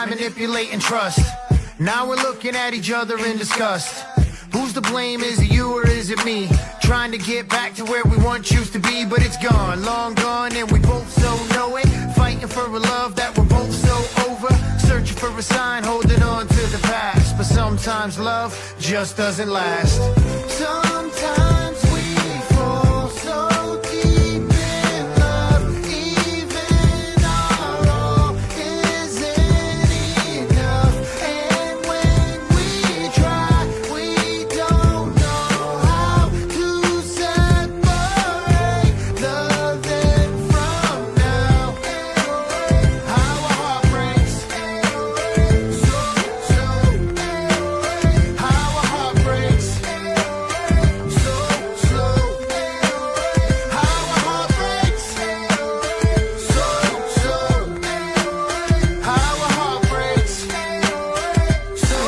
Manipulating trust. Now we're looking at each other in disgust. Who's to blame? Is it you or is it me? Trying to get back to where we once used to be, but it's gone, long gone, and we both so know it. Fighting for a love that we're both so over. Searching for a sign, holding on to the past. But sometimes love just doesn't last. Sometimes we fall so deep in love, even our all isn't enough. And when we try, we don't know how to separate the then from now. How our heart breaks, how our heart breaks,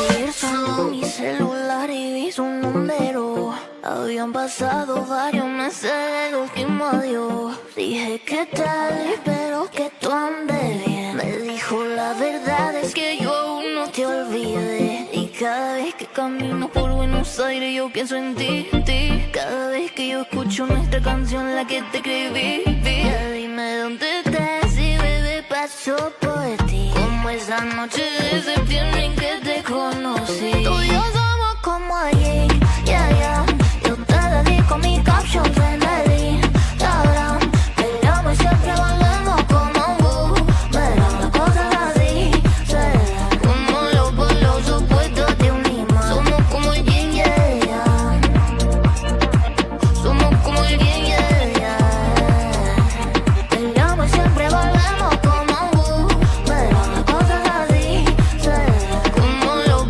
Ayer sonó mi celular y vi su número. Habían pasado varios meses del último adiós. Dije que tal, espero que tú andes bien. Me dijo la verdad es que yo aún no te olvidé. Y cada vez que camino por Buenos Aires yo pienso en ti, ti. Cada vez que yo escucho nuestra canción, la que te escribí, ya dime dónde estás y bebé pasó por ti. Como esa noche de septiembre en que te conocí. Tú y yo somos como allí, yeah. Yo te dedico mis captions en el Instagram. Peleamos y siempre volvemos como un boomerang. Las cosas así serán como los polos opuestos de un imán. Somos como el yin y el yang. Somos como el yin y el yang. Peleamos y siempre volvemos como un boomerang. Las cosas así serán como los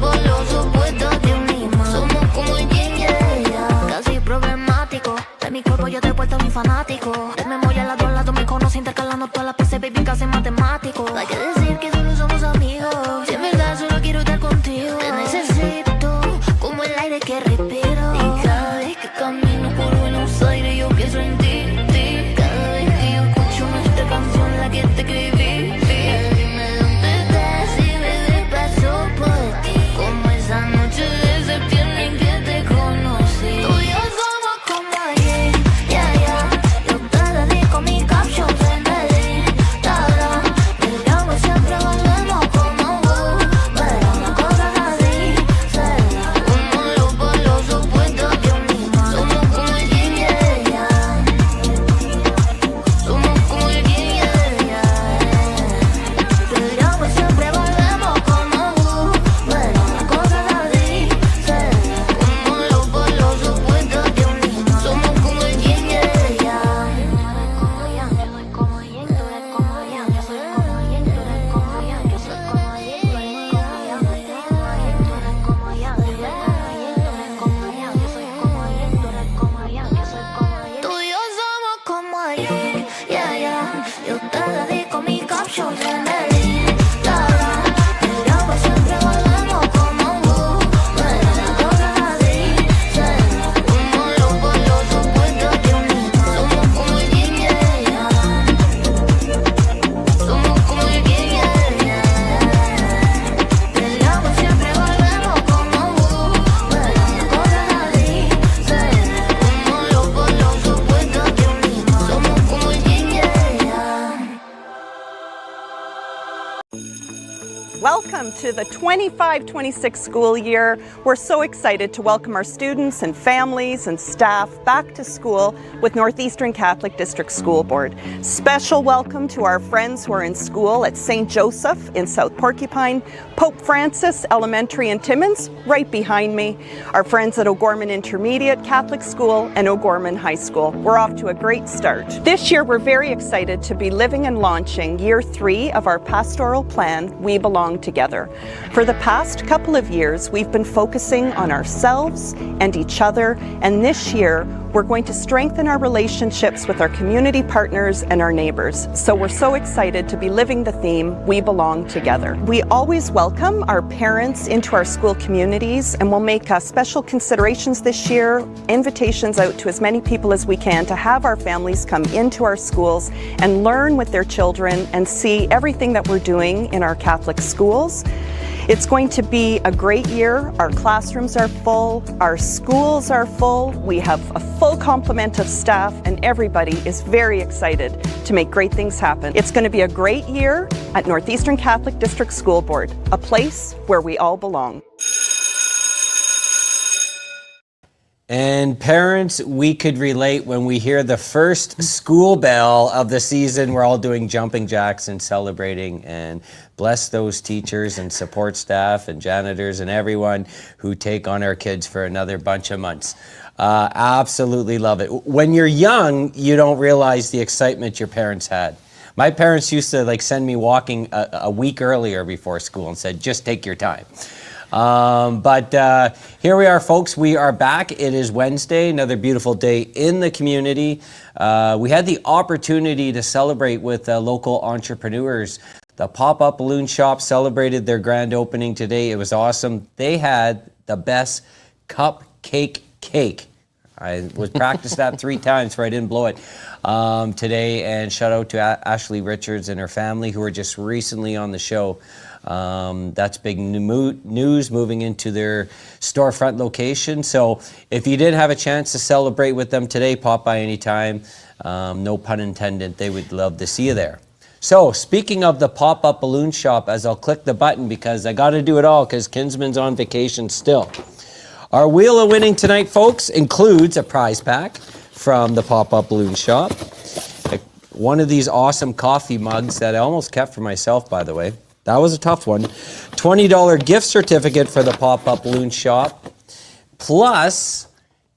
Welcome to the 25-26 school year. We're so excited to welcome our students and families and staff back to school with Northeastern Catholic District School Board. Special welcome to our friends who are in school at St. Joseph in South Porcupine, Pope Francis Elementary in Timmins, right behind me, our friends at O'Gorman Intermediate Catholic School and O'Gorman High School. We're off to a great start. This year we're very excited to be living and launching year 3 of our pastoral plan, We Belong Together. For the past couple of years, we've been focusing on ourselves and each other, and this year, we're going to strengthen our relationships with our community partners and our neighbors. So we're so excited to be living the theme, We Belong Together. We always welcome our parents into our school communities, and we'll make special considerations this year, invitations out to as many people as we can to have our families come into our schools and learn with their children and see everything that we're doing in our Catholic schools. It's going to be a great year. Our classrooms are full, our schools are full, we have a full complement of staff, and everybody is very excited to make great things happen. It's going to be a great year at Northeastern Catholic District School Board, a place where we all belong. And parents, we could relate when we hear the first school bell of the season. We're all doing jumping jacks and celebrating, and bless those teachers and support staff and janitors and everyone who take on our kids for another bunch of months. Absolutely love it. When you're young, you don't realize the excitement your parents had. My parents used to send me walking a week earlier before school and said, just take your time. But here we are, folks. We are back. It is Wednesday, another beautiful day in the community. We had the opportunity to celebrate with local entrepreneurs. The pop-up balloon shop celebrated their grand opening today. It was awesome. They had the best cupcake cake. I was practiced that 3 times so I didn't blow it today. And shout out to Ashley Richards and her family who were just recently on the show. That's big news moving into their storefront location. So if you did have a chance to celebrate with them today, pop by anytime. No pun intended. They would love to see you there. So speaking of the pop-up balloon shop, as I'll click the button because I got to do it all because Kinsman's on vacation still. Our wheel of winning tonight, folks, includes a prize pack from the pop-up balloon shop. One of these awesome coffee mugs that I almost kept for myself, by the way. That was a tough one. $20 gift certificate for the pop-up balloon shop, plus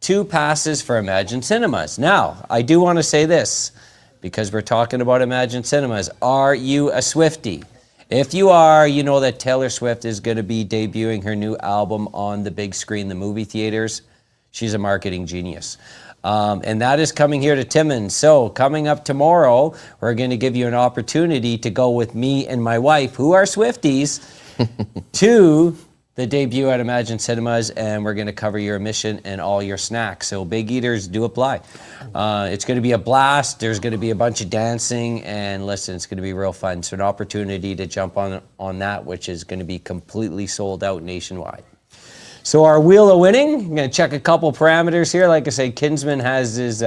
2 passes for Imagine Cinemas. Now, I do want to say this, because we're talking about Imagine Cinemas. Are you a Swiftie? If you are, you know that Taylor Swift is going to be debuting her new album on the big screen, the movie theaters. She's a marketing genius. And that is coming here to Timmins. So coming up tomorrow, we're going to give you an opportunity to go with me and my wife, who are Swifties, to the debut at Imagine Cinemas, and we're going to cover your admission and all your snacks. So big eaters, do apply. It's going to be a blast. There's going to be a bunch of dancing, and listen, it's going to be real fun. So an opportunity to jump on that, which is going to be completely sold out nationwide. So our wheel of winning, I'm going to check a couple parameters here. Like I say, Kinsman has his,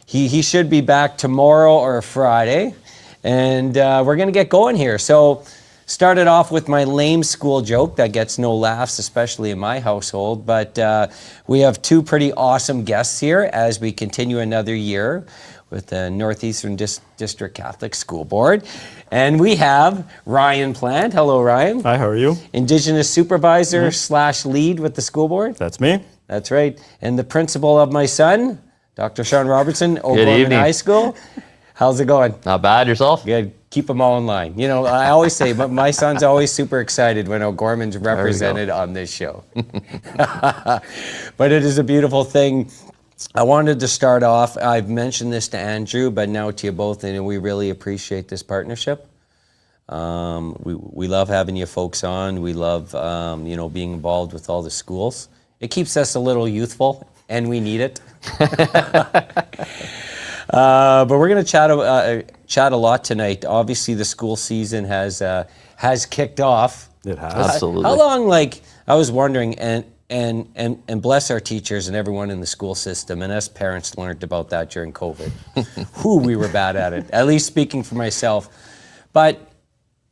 he should be back tomorrow or Friday. And we're going to get going here. So started off with my lame school joke that gets no laughs, especially in my household. But we have 2 pretty awesome guests here as we continue another year with the Northeastern District Catholic School Board. And we have Ryan Plante. Hello, Ryan. Hi, how are you? Indigenous Supervisor / lead with the school board. That's me. That's right. And the principal of my son, Dr. Sean Robertson, O'Gorman High School. How's it going? Not bad. Yourself? Good. Keep them all in line. You know, I always say, but my son's always super excited when O'Gorman's represented on this show. But it is a beautiful thing. I wanted to start off, I've mentioned this to Andrew, but now to you both, and we really appreciate this partnership. We love having you folks on. We love, being involved with all the schools. It keeps us a little youthful, and we need it. But we're going to chat a lot tonight. Obviously, the school season has kicked off. It has. Absolutely. How long, I was wondering, and bless our teachers and everyone in the school system, and us parents learned about that during COVID. We were bad at it, at least speaking for myself. But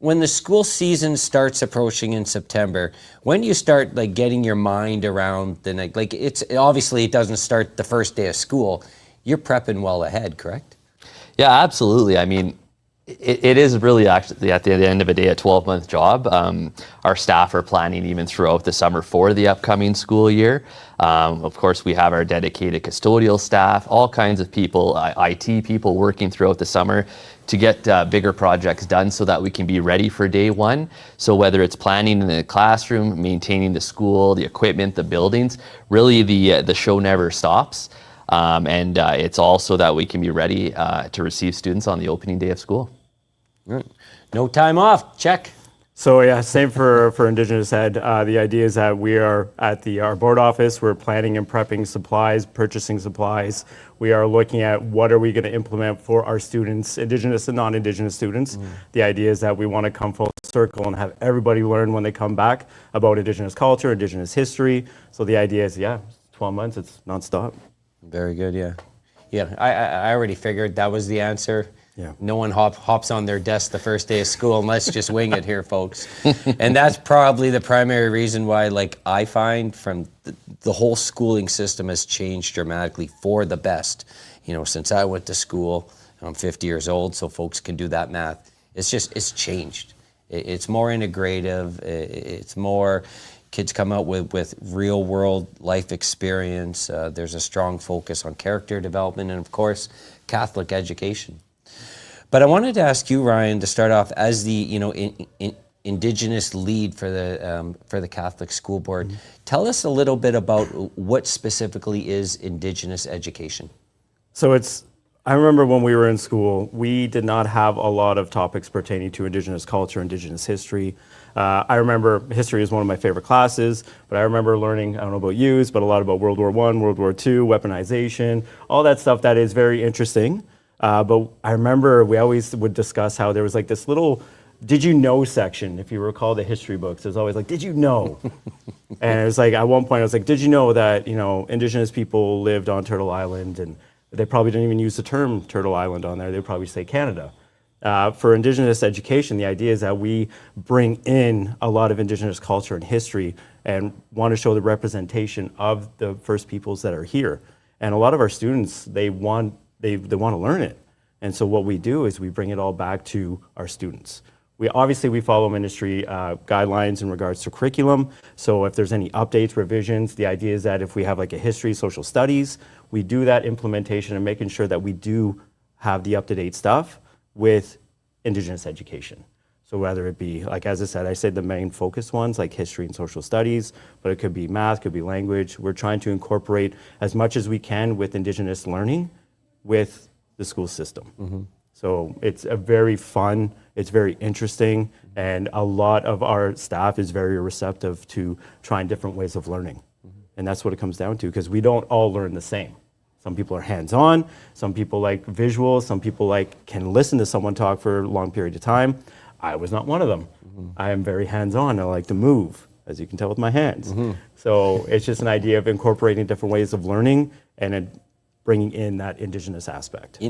when the school season starts approaching in September, when do you start like getting your mind around the like it's obviously it doesn't start the first day of school. You're prepping well ahead, correct? Yeah, absolutely. I mean, it is really actually at the end of the day a 12-month job. Our staff are planning even throughout the summer for the upcoming school year. Of course, we have our dedicated custodial staff, all kinds of people, IT people working throughout the summer to get bigger projects done so that we can be ready for day one. So whether it's planning in the classroom, maintaining the school, the equipment, the buildings, really the show never stops. And it's also that we can be ready to receive students on the opening day of school. Right. No time off, check. So yeah, same for Indigenous Ed. The idea is that we are at our board office, we're planning and prepping supplies, purchasing supplies. We are looking at what are we going to implement for our students, Indigenous and non-Indigenous students. The idea is that we want to come full circle and have everybody learn when they come back about Indigenous culture, Indigenous history. So the idea is, 12 months, it's nonstop. Very good, yeah. Yeah, I already figured that was the answer. Yeah. No one hops on their desk the first day of school, and let's just wing it here, folks. And that's probably the primary reason why, like, I find from the whole schooling system has changed dramatically for the best. You know, since I went to school, I'm 50 years old, so folks can do that math. It's changed. It's more integrative. It's more, kids come out with real world life experience. There's a strong focus on character development and, of course, Catholic education. But I wanted to ask you, Ryan, to start off as the Indigenous lead for the Catholic School Board. Mm-hmm. Tell us a little bit about what specifically is Indigenous education. So I remember when we were in school, we did not have a lot of topics pertaining to Indigenous culture, Indigenous history. I remember history is one of my favorite classes, but I remember learning, I don't know about you, but a lot about World War I, World War II, weaponization, all that stuff that is very interesting. But I remember we always would discuss how there was like this little did you know section, if you recall the history books. It's always like, did you know? And it was like, at one point I was like, did you know that, Indigenous people lived on Turtle Island, and they probably didn't even use the term Turtle Island on there. They'd probably say Canada. For Indigenous education, the idea is that we bring in a lot of Indigenous culture and history and want to show the representation of the First Peoples that are here. And a lot of our students, they want to learn it. And so what we do is we bring it all back to our students. We follow ministry guidelines in regards to curriculum. So if there's any updates, revisions, the idea is that if we have like a history, social studies, we do that implementation and making sure that we do have the up-to-date stuff with Indigenous education. So whether it be, like as I said the main focus ones like history and social studies, but it could be math, could be language. We're trying to incorporate as much as we can with Indigenous learning with the school system. Mm-hmm. So it's very fun, it's very interesting, and a lot of our staff is very receptive to trying different ways of learning. Mm-hmm. And that's what it comes down to, because we don't all learn the same. Some people are hands-on, some people like visuals, some people can listen to someone talk for a long period of time. I was not one of them. Mm-hmm. I am very hands-on, I like to move, as you can tell with my hands. Mm-hmm. So it's just an idea of incorporating different ways of learning and bringing in that Indigenous aspect.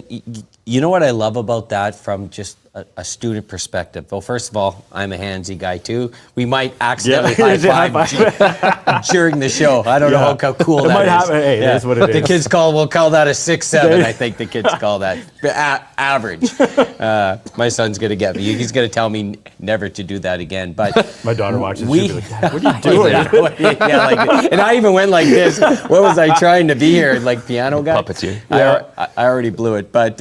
You know what I love about that from just a student perspective? Well, first of all, I'm a handsy guy too. We might accidentally high-five during the show. I don't know how cool that is. Happen. Hey, it is what it is. The kids we'll call that a 6-7, I think the kids call that. Average. My son's going to get me. He's going to tell me never to do that again. But my daughter watches, she'll be like, Dad, what are you doing? And I even went like this. What was I trying to be here? Like piano guy? Puppeteer. Yeah. I already blew it. But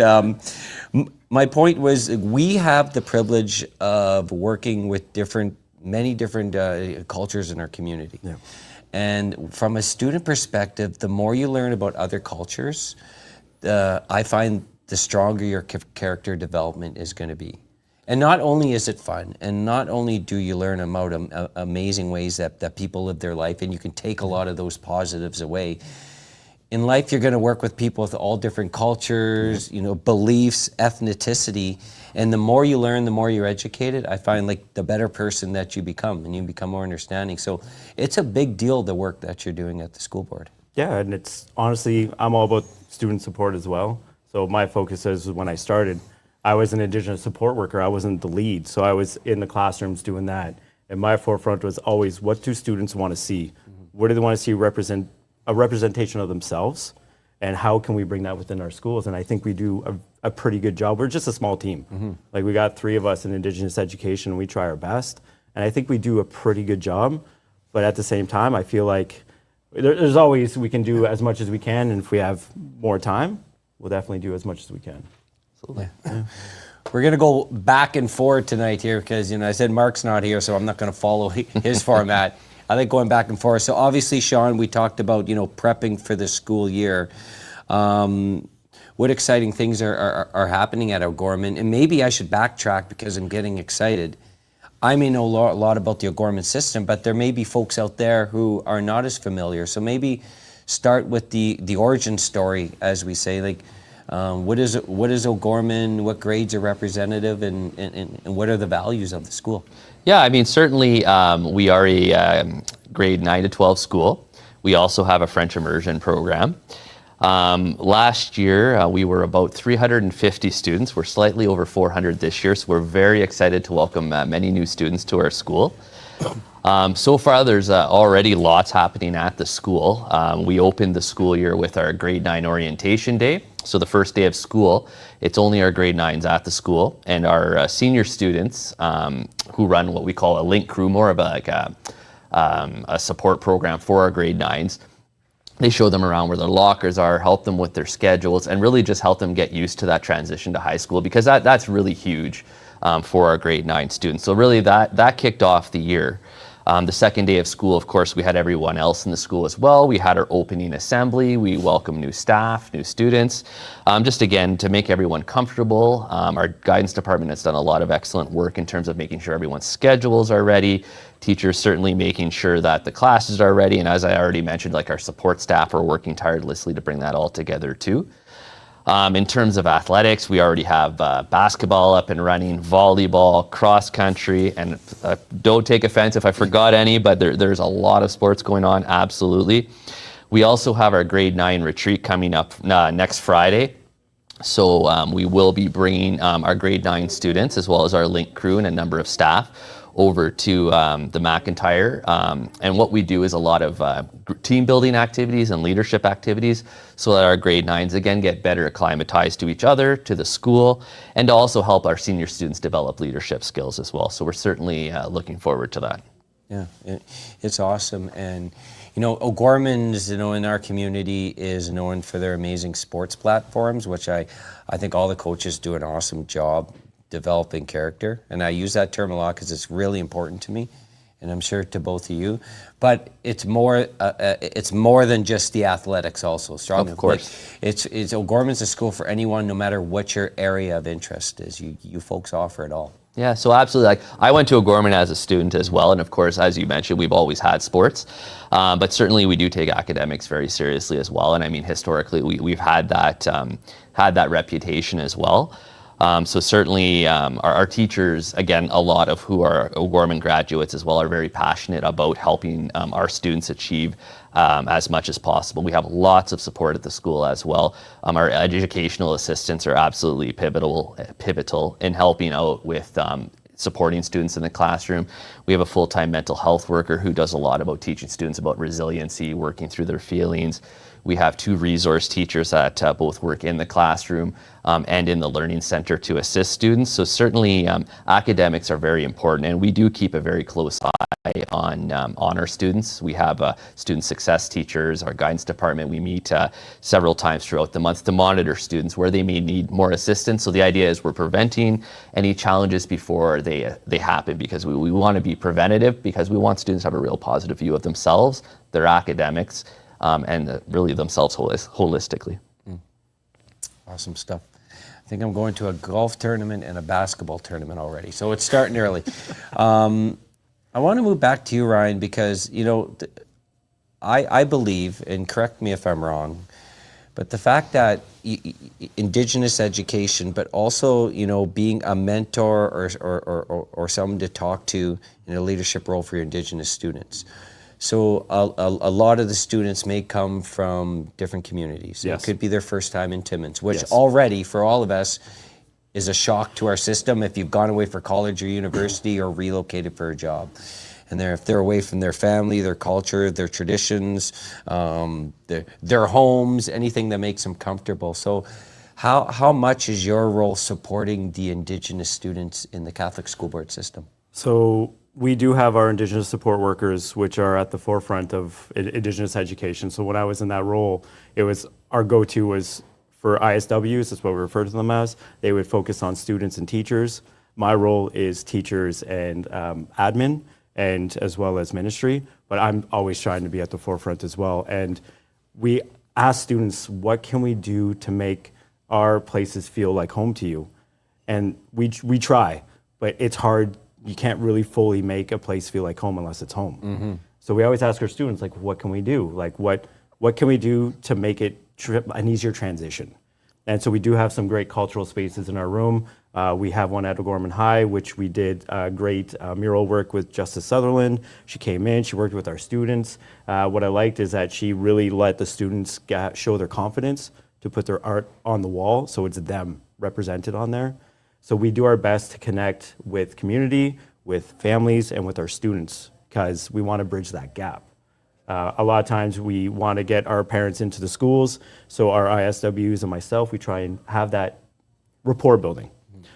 my point was we have the privilege of working with many different cultures in our community. Yeah. And from a student perspective, the more you learn about other cultures, I find the stronger your character development is going to be. And not only is it fun, and not only do you learn about amazing ways that people live their life, and you can take a lot of those positives away. In life, you're going to work with people with all different cultures, beliefs, ethnicity, and the more you learn, the more you're educated. I find the better person that you become, and you become more understanding. So it's a big deal, the work that you're doing at the school board. Yeah, and it's honestly, I'm all about student support as well. So my focus is when I started, I was an Indigenous support worker. I wasn't the lead, so I was in the classrooms doing that. And my forefront was always, what do students want to see? What do they want to see a representation of themselves? And how can we bring that within our schools? And I think we do a pretty good job. We're just a small team. Like, we got 3 of us in Indigenous education, and we try our best. And I think we do a pretty good job. But at the same time, I feel like there's always, we can do as much as we can. And if we have more time, we'll definitely do as much as we can. Absolutely. Yeah. We're going to go back and forth tonight here because, I said Mark's not here, so I'm not going to follow his format. I like going back and forth. So obviously, Sean, we talked about, prepping for the school year. What exciting things are happening at O'Gorman? And maybe I should backtrack because I'm getting excited. I may know a lot about the O'Gorman system, but there may be folks out there who are not as familiar. So maybe start with the origin story, as we say. Like, what is O'Gorman? What grades are representative, and what are the values of the school? Yeah, I mean, certainly we are a grade 9 to 12 school. We also have a French immersion program. Last year, we were about 350 students. We're slightly over 400 this year, so we're very excited to welcome many new students to our school. So far, there's already lots happening at the school. We opened the school year with our grade 9 orientation day. So the first day of school, it's only our grade 9s at the school, and our senior students who run what we call a link crew, more of a support program for our grade 9s. They show them around where their lockers are, help them with their schedules, and really just help them get used to that transition to high school, because that's really huge for our grade 9 students. So really that kicked off the year. The second day of school, of course, we had everyone else in the school as well. We had our opening assembly. We welcomed new staff, new students, just again to make everyone comfortable. Our guidance department has done a lot of excellent work in terms of making sure everyone's schedules are ready. Teachers certainly making sure that the classes are ready. And as I already mentioned, like, our support staff are working tirelessly to bring that all together too. In terms of athletics, we already have basketball up and running, volleyball, cross country, and don't take offense if I forgot any, but there's a lot of sports going on, absolutely. We also have our grade 9 retreat coming up next Friday. So we will be bringing our grade 9 students, as well as our link crew and a number of staff, over to the McIntyre. And what we do is a lot of team building activities and leadership activities, so that our grade 9s again get better acclimatized to each other, to the school, and to also help our senior students develop leadership skills as well. So we're certainly looking forward to that. Yeah, it's awesome. And O'Gorman's, in our community is known for their amazing sports platforms, which I think all the coaches do an awesome job developing character, and I use that term a lot because it's really important to me, and I'm sure to both of you. But it's more than just the athletics. Also, strong. Of course, it's O'Gorman's a school for anyone, no matter what your area of interest is. You folks offer it all. Yeah, so absolutely. Like, I went to O'Gorman as a student as well, and of course, as you mentioned, we've always had sports, but certainly we do take academics very seriously as well. And I mean, historically, we've had that reputation as well. So certainly our teachers, again, a lot of who are O'Gorman graduates as well, are very passionate about helping our students achieve as much as possible. We have lots of support at the school as well. Our educational assistants are absolutely pivotal in helping out with supporting students in the classroom. We have a full-time mental health worker who does a lot about teaching students about resiliency, working through their feelings. We have 2 resource teachers that both work in the classroom and in the learning center to assist students. So certainly academics are very important, and we do keep a very close eye on our students. We have student success teachers, our guidance department. We meet several times throughout the month to monitor students where they may need more assistance. So the idea is we're preventing any challenges before they happen, because we want to be preventative, because we want students to have a real positive view of themselves, their academics, and really themselves holistically. Awesome stuff. I think I'm going to a golf tournament and a basketball tournament already, so it's starting early. I want to move back to you, Ryan, because I believe, and correct me if I'm wrong, but the fact that Indigenous education, but also being a mentor or someone to talk to in a leadership role for your Indigenous students. So a lot of the students may come from different communities. Yes. It could be their first time in Timmins, which Yes. already, for all of us, is a shock to our system if you've gone away for college or university or relocated for a job. And if they're away from their family, their culture, their traditions, their homes, anything that makes them comfortable. So how much is your role supporting the Indigenous students in the Catholic school board system? So we do have our Indigenous support workers, which are at the forefront of Indigenous education. So when I was in that role, it was our go-to was for ISWs, that's what we refer to them as. They would focus on students and teachers. My role is teachers and admin, and as well as ministry, but I'm always trying to be at the forefront as well. And we ask students, what can we do to make our places feel like home to you? And we try, but it's hard. You can't really fully make a place feel like home unless it's home. Mm-hmm. So we always ask our students, like, what can we do? Like, what can we do to make it an easier transition? And so we do have some great cultural spaces in our room. We have one at O'Gorman High, which we did great mural work with Justice Sutherland. She came in, she worked with our students. What I liked is that she really let the students show their confidence to put their art on the wall, so it's them represented on there. So we do our best to connect with community, with families, and with our students, because we want to bridge that gap. A lot of times we want to get our parents into the schools, so our ISWs and myself, we try and have that rapport building.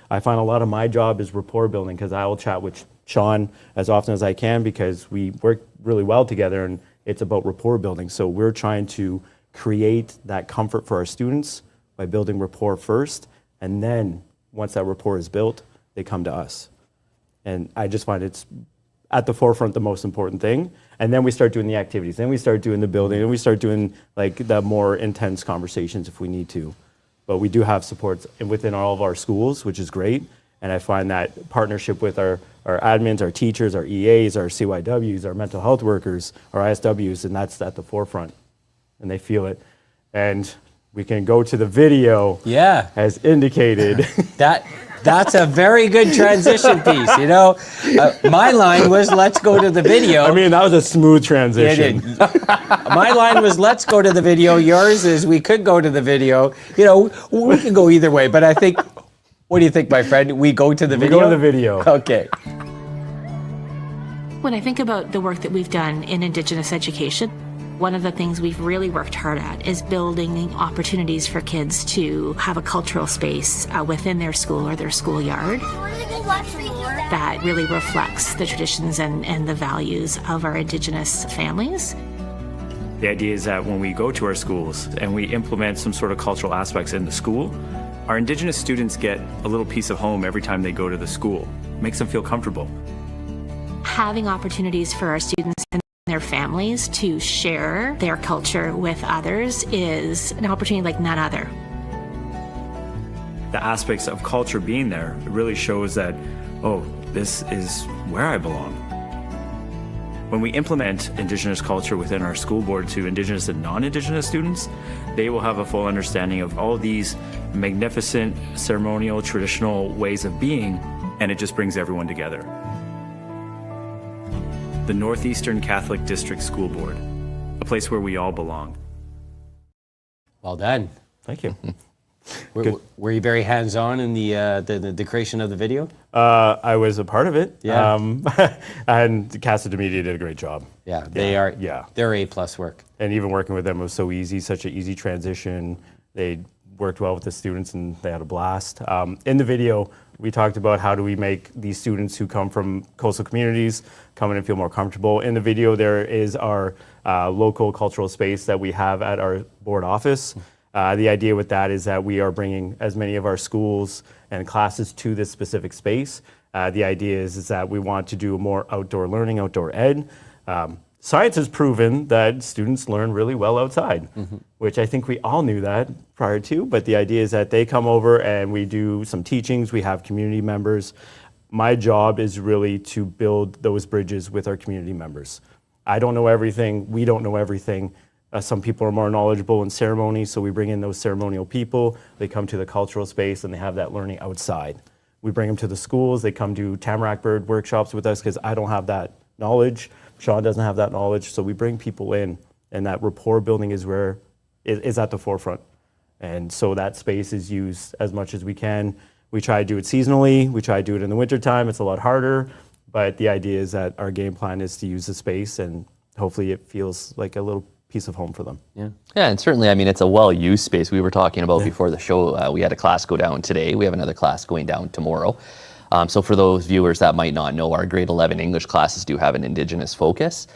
I find a lot of my job is rapport building, because I will chat with Sean as often as I can, because we work really well together and it's about rapport building. So we're trying to create that comfort for our students by building rapport first, and then once that rapport is built, they come to us. And I just find it's at the forefront the most important thing. And then we start doing the activities, then we start doing the building, and we start doing like the more intense conversations if we need to. But we do have supports within all of our schools, which is great. And I find that partnership with our admins, our teachers, our EAs, our CYWs, our mental health workers, our ISWs, and that's at the forefront. And they feel it. And we can go to the video, as indicated. That's a very good transition piece, you know. My line was, let's go to the video. I mean, that was a smooth transition. My line was, let's go to the video. Yours is, we could go to the video. You know, we can go either way, but I think, what do you think, my friend? We go to the video? We go to the video. Okay. When I think about the work that we've done in Indigenous education, one of the things we've really worked hard at is building opportunities for kids to have a cultural space within their school or their schoolyard that really reflects the traditions and the values of our Indigenous families. The idea is that when we go to our schools and we implement some sort of cultural aspects in the school, our Indigenous students get a little piece of home every time they go to the school. It makes them feel comfortable. Having opportunities for our students and their families to share their culture with others is an opportunity like none other. The aspects of culture being there really shows that, oh, this is where I belong. When we implement Indigenous culture within our school board to Indigenous and non-Indigenous students, they will have a full understanding of all these magnificent ceremonial, traditional ways of being, and it just brings everyone together. The Northeastern Catholic District School Board, a place where we all belong. Well done. Thank you. Were you very hands-on in the creation of the video? I was a part of it. Yeah. And Casa Media did a great job. Yeah, they are. Yeah. They're A+ work. And even working with them was so easy, such an easy transition. They worked well with the students and they had a blast. In the video, we talked about how do we make these students who come from coastal communities come in and feel more comfortable. In the video, there is our local cultural space that we have at our board office. The idea with that is that we are bringing as many of our schools and classes to this specific space. The idea is that we want to do more outdoor learning, outdoor ed. Science has proven that students learn really well outside, which I think we all knew that prior to, but the idea is that they come over and we do some teachings, we have community members. My job is really to build those bridges with our community members. I don't know everything, we don't know everything. Some people are more knowledgeable in ceremony, so we bring in those ceremonial people. They come to the cultural space and they have that learning outside. We bring them to the schools, they come do tamarack bird workshops with us because I don't have that knowledge. Sean doesn't have that knowledge, so we bring people in, and that rapport building is where is at the forefront. And so that space is used as much as we can. We try to do it seasonally. We try to do it in the wintertime. It's a lot harder. But the idea is that our game plan is to use the space, and hopefully it feels like a little piece of home for them. Yeah, and certainly, I mean, it's a well-used space. We were talking about before the show, we had a class go down today. We have another class going down tomorrow. So for those viewers that might not know, our grade 11 English classes do have an Indigenous focus.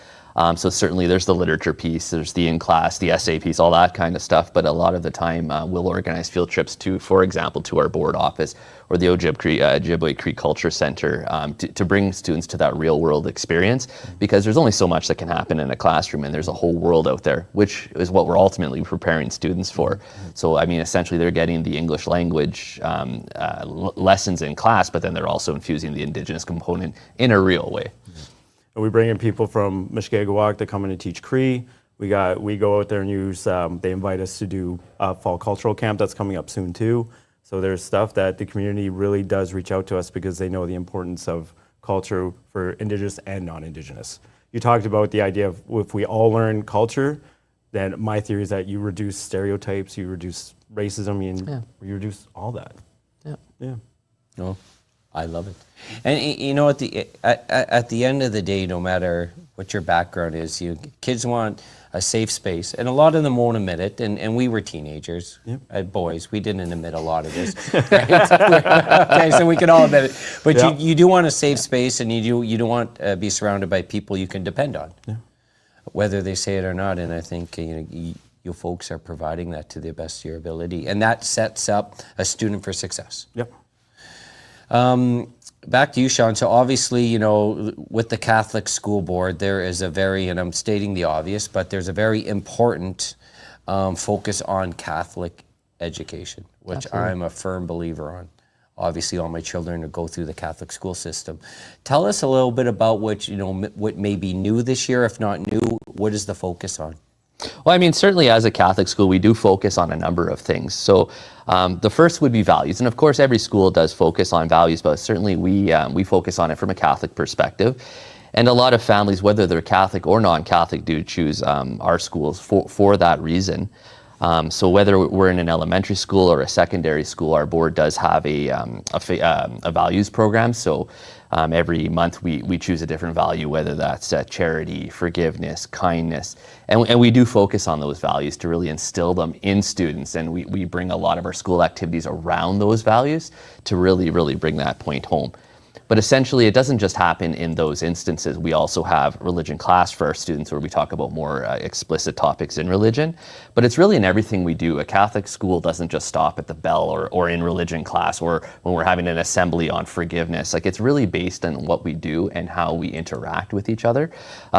So certainly there's the literature piece, there's the in-class, the essay piece, all that kind of stuff. But a lot of the time we'll organize field trips to, for example, to our board office or the Ojibwe Cree Culture Center to bring students to that real world experience, because there's only so much that can happen in a classroom, and there's a whole world out there, which is what we're ultimately preparing students for. So I mean, essentially they're getting the English language lessons in class, but then they're also infusing the Indigenous component in a real way. And we bring in people from Mushkegowuk to come in and teach Cree. We go out there and use, they invite us to do a fall cultural camp that's coming up soon too. So there's stuff that the community really does reach out to us because they know the importance of culture for Indigenous and non-Indigenous. You talked about the idea of if we all learn culture, then my theory is that you reduce stereotypes, you reduce racism, you reduce all that. Yeah. Oh, I love it. And you know, at the end of the day, no matter what your background is, kids want a safe space, and a lot of them won't admit it. And we were teenagers, boys. We didn't admit a lot of this. Right? Okay, so we can all admit it. But you do want a safe space, and you do want to be surrounded by people you can depend on, whether they say it or not. And I think you folks are providing that to the best of your ability, and that sets up a student for success. Yep. Back to you, Sean. So obviously, with the Catholic School Board, there is a very, and I'm stating the obvious, but there's a very important focus on Catholic education, which I'm a firm believer on. Obviously, all my children go through the Catholic school system. Tell us a little bit about what may be new this year. If not new, what is the focus on? Well, I mean, certainly as a Catholic school, we do focus on a number of things. So the first would be values. And of course, every school does focus on values, but certainly we focus on it from a Catholic perspective. And a lot of families, whether they're Catholic or non-Catholic, do choose our schools for that reason. So whether we're in an elementary school or a secondary school, our board does have a values program. So every month we choose a different value, whether that's charity, forgiveness, kindness. And we do focus on those values to really instill them in students. And we bring a lot of our school activities around those values to really, really bring that point home. But essentially, it doesn't just happen in those instances. We also have religion class for our students where we talk about more explicit topics in religion. But it's really in everything we do. A Catholic school doesn't just stop at the bell or in religion class or when we're having an assembly on forgiveness. Like, it's really based on what we do and how we interact with each other.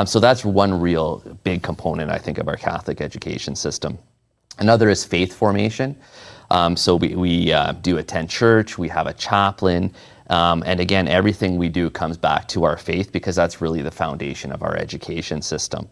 So that's one real big component, I think, of our Catholic education system. Another is faith formation. So we do attend church, we have a chaplain, and again, everything we do comes back to our faith because that's really the foundation of our education system.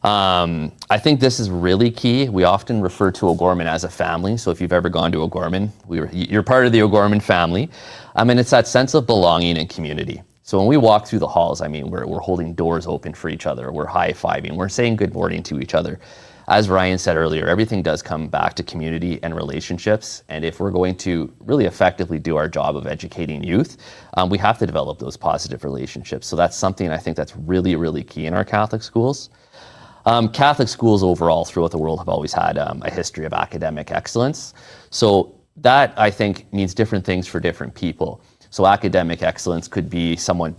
I think this is really key. We often refer to O'Gorman as a family. So if you've ever gone to O'Gorman, you're part of the O'Gorman family. And it's that sense of belonging and community. So when we walk through the halls, I mean, we're holding doors open for each other. We're high-fiving. We're saying good morning to each other. As Ryan said earlier, everything does come back to community and relationships. And if we're going to really effectively do our job of educating youth, we have to develop those positive relationships. So that's something I think that's really, really key in our Catholic schools. Catholic schools overall throughout the world have always had a history of academic excellence. So that, I think, means different things for different people. So academic excellence could be someone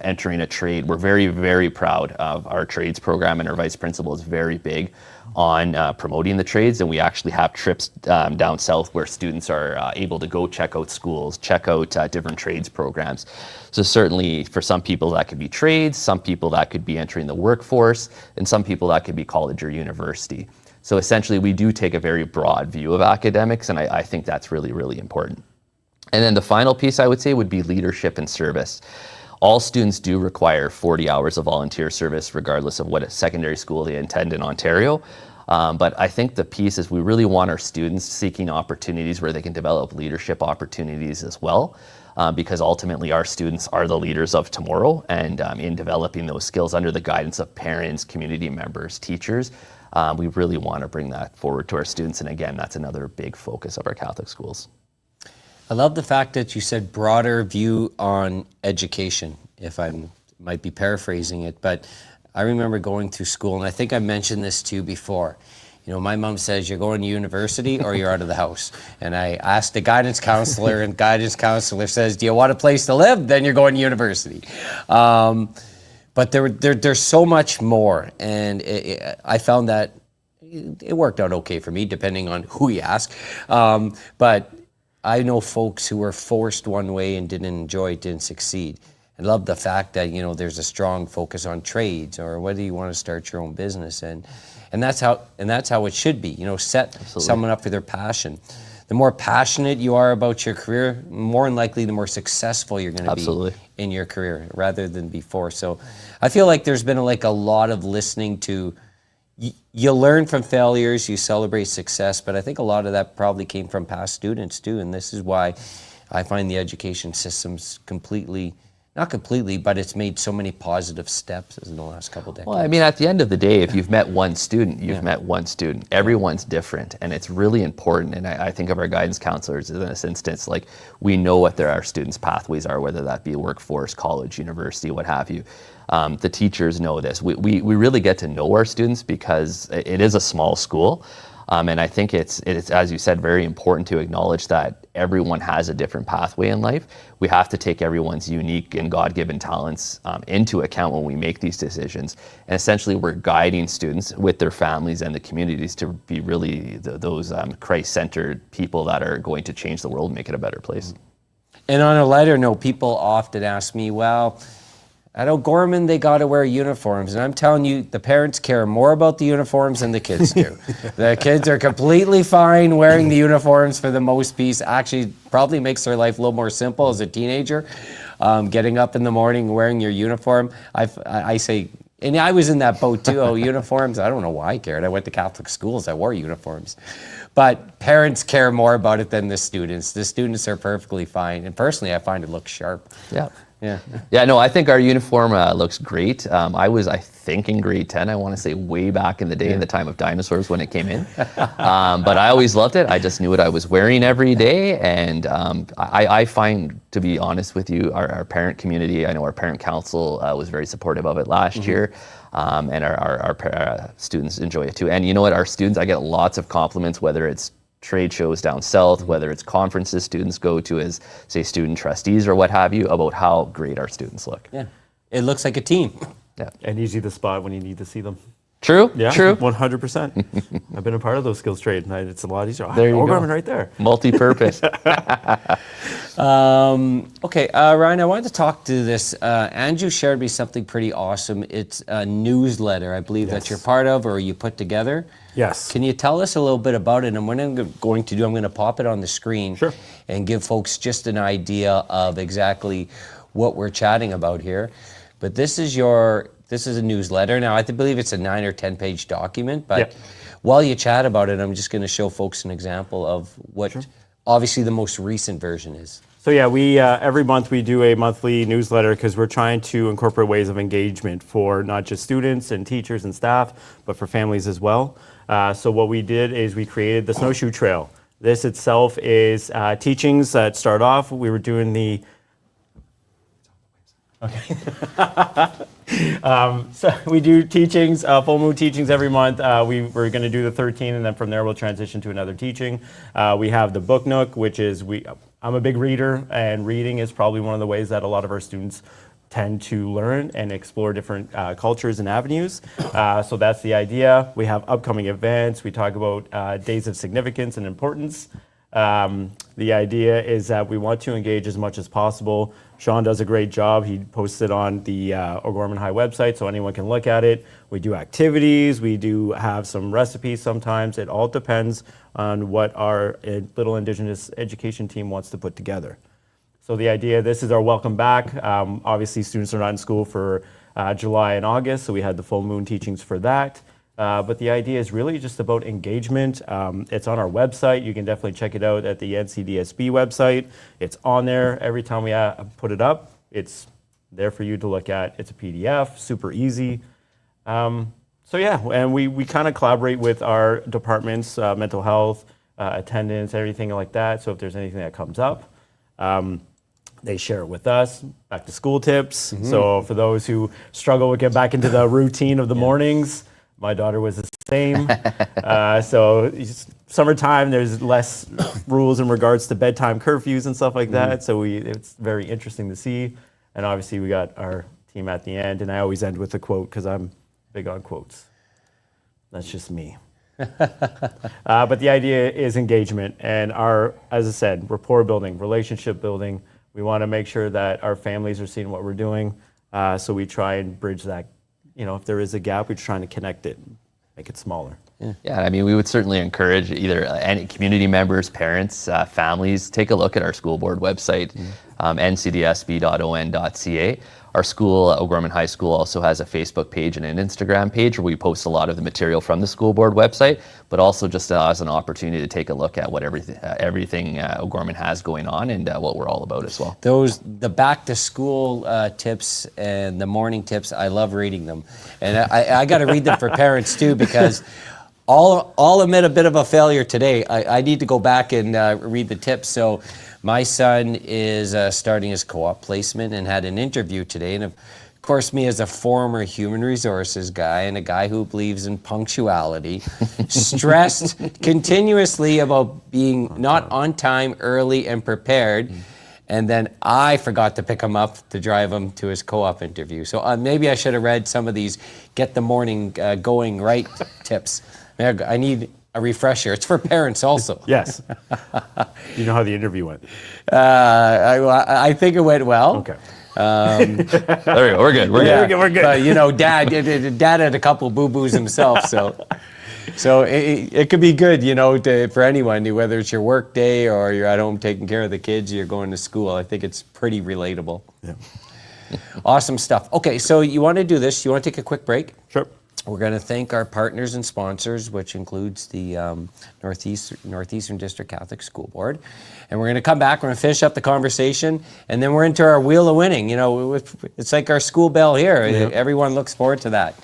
entering a trade. We're very, very proud of our trades program, and our vice principal is very big on promoting the trades. And we actually have trips down south where students are able to go check out schools, check out different trades programs. So certainly for some people that could be trades, some people that could be entering the workforce, and some people that could be college or university. So essentially we do take a very broad view of academics, and I think that's really, really important. And then the final piece I would say would be leadership and service. All students do require 40 hours of volunteer service regardless of what secondary school they attend in Ontario. But I think the piece is we really want our students seeking opportunities where they can develop leadership opportunities as well. Because ultimately our students are the leaders of tomorrow, and in developing those skills under the guidance of parents, community members, teachers, we really want to bring that forward to our students. And again, that's another big focus of our Catholic schools. I love the fact that you said broader view on education, if I might be paraphrasing it, but I remember going through school, and I think I mentioned this to you before. You know, my mom says you're going to university or you're out of the house. And I asked the guidance counselor, and guidance counselor says, do you want a place to live? Then you're going to university. But there's so much more, and I found that it worked out okay for me, depending on who you ask. But I know folks who were forced one way and didn't enjoy it, didn't succeed. I love the fact that, you know, there's a strong focus on trades, or whether you want to start your own business, and that's how it should be. You know, set someone up for their passion. The more passionate you are about your career, more than likely the more successful you're going to be in your career, rather than before. So I feel like there's been a lot of listening to, you learn from failures, you celebrate success, but I think a lot of that probably came from past students too, and this is why I find the education system's not completely, but it's made so many positive steps in the last couple decades. Well, I mean, at the end of the day, if you've met one student, you've met one student. Everyone's different, and it's really important. And I think of our guidance counselors in this instance, like, we know what our students' pathways are, whether that be workforce, college, university, what have you. The teachers know this. We really get to know our students because it is a small school. And I think it's, as you said, very important to acknowledge that everyone has a different pathway in life. We have to take everyone's unique and God-given talents into account when we make these decisions. And essentially, we're guiding students with their families and the communities to be really those Christ-centered people that are going to change the world and make it a better place. And on a lighter note, people often ask me, well, at O'Gorman, they got to wear uniforms. And I'm telling you, the parents care more about the uniforms than the kids do. The kids are completely fine wearing the uniforms for the most piece. Actually, probably makes their life a little more simple as a teenager. Getting up in the morning, wearing your uniform. I say, and I was in that boat too, uniforms. I don't know why I cared. I went to Catholic schools. I wore uniforms. But parents care more about it than the students. The students are perfectly fine. And personally, I find it looks sharp. Yeah. Yeah, no, I think our uniform looks great. I think, in grade 10, I want to say way back in the day, in the time of dinosaurs when it came in. But I always loved it. I just knew what I was wearing every day. And I find, to be honest with you, our parent community, I know our parent council was very supportive of it last year. And our students enjoy it too. And you know what, our students, I get lots of compliments, whether it's trade shows down south, whether it's conferences students go to as, say, student trustees or what have you, about how great our students look. Yeah, it looks like a team. Yeah, and easy to spot when you need to see them. True. Yeah, true. 100%. I've been a part of those skills trades, and it's a lot easier. There you go. Right there. Multi-purpose. Okay, Ryan, I wanted to talk to this. Andrew shared me something pretty awesome. It's a newsletter, I believe, that you're part of or you put together. Yes. Can you tell us a little bit about it? And what I'm going to do, I'm going to pop it on the screen and give folks just an idea of exactly what we're chatting about here. But this is a newsletter. Now, I believe it's a 9 or 10 page document, but while you chat about it, I'm just going to show folks an example of what obviously the most recent version is. So yeah, we every month we do a monthly newsletter because we're trying to incorporate ways of engagement for not just students and teachers and staff, but for families as well. So what we did is we created the Snowshoe Trail. This itself is teachings that start off. We were doing the so we do teachings, full moon teachings every month. We're going to do the 13, and then from there we'll transition to another teaching. We have the Book Nook, which is I'm a big reader, and reading is probably one of the ways that a lot of our students tend to learn and explore different cultures and avenues. So that's the idea. We have upcoming events. We talk about days of significance and importance. The idea is that we want to engage as much as possible. Sean does a great job. He posts it on the O'Gorman High website so anyone can look at it. We do activities. We do have some recipes sometimes. It all depends on what our little Indigenous education team wants to put together. So the idea, this is our welcome back. Obviously, students are not in school for July and August, so we had the full moon teachings for that. But the idea is really just about engagement. It's on our website. You can definitely check it out at the NCDSB website. It's on there every time we put it up. It's there for you to look at. It's a PDF, super easy. So yeah, and we kind of collaborate with our departments, mental health, attendance, everything like that. So if there's anything that comes up, They share it with us, back to school tips. So for those who struggle to get back into the routine of the mornings, my daughter was the same. So summertime, there's less rules in regards to bedtime curfews and stuff like that. So it's very interesting to see. And obviously we got our team at the end, and I always end with a quote because I'm big on quotes. That's just me. But the idea is engagement and as I said, rapport building, relationship building. We want to make sure that our families are seeing what we're doing. So we try and bridge that. If there is a gap, we're trying to connect it, make it smaller. Yeah, I mean, we would certainly encourage either any community members, parents, families, take a look at our school board website, ncdsb.on.ca. Our school, O'Gorman High School, also has a Facebook page and an Instagram page where we post a lot of the material from the school board website, but also just as an opportunity to take a look at what everything O'Gorman has going on and what we're all about as well. The back to school tips and the morning tips, I love reading them. And I got to read them for parents too, because I'll admit a bit of a failure today. I need to go back and read the tips. So my son is starting his co-op placement and had an interview today. And of course, me as a former human resources guy and a guy who believes in punctuality, stressed continuously about being not on time, early, and prepared. And then I forgot to pick him up to drive him to his co-op interview. So maybe I should have read some of these get the morning going right tips. I need a refresher. It's for parents also. Yes. You know how the interview went? I think it went well. Okay. There we go. We're good. We're good. But Dad had a couple boo-boos himself, so it could be good, for anyone, whether it's your work day or you're at home taking care of the kids, you're going to school. I think it's pretty relatable. Yeah. Awesome stuff. Okay, so you want to do this? You want to take a quick break? Sure. We're going to thank our partners and sponsors, which includes the Northeastern District Catholic School Board. And we're going to come back, we're going to finish up the conversation, and then we're into our Wheel of Winning. It's like our school bell here. Yeah. Everyone looks forward to that,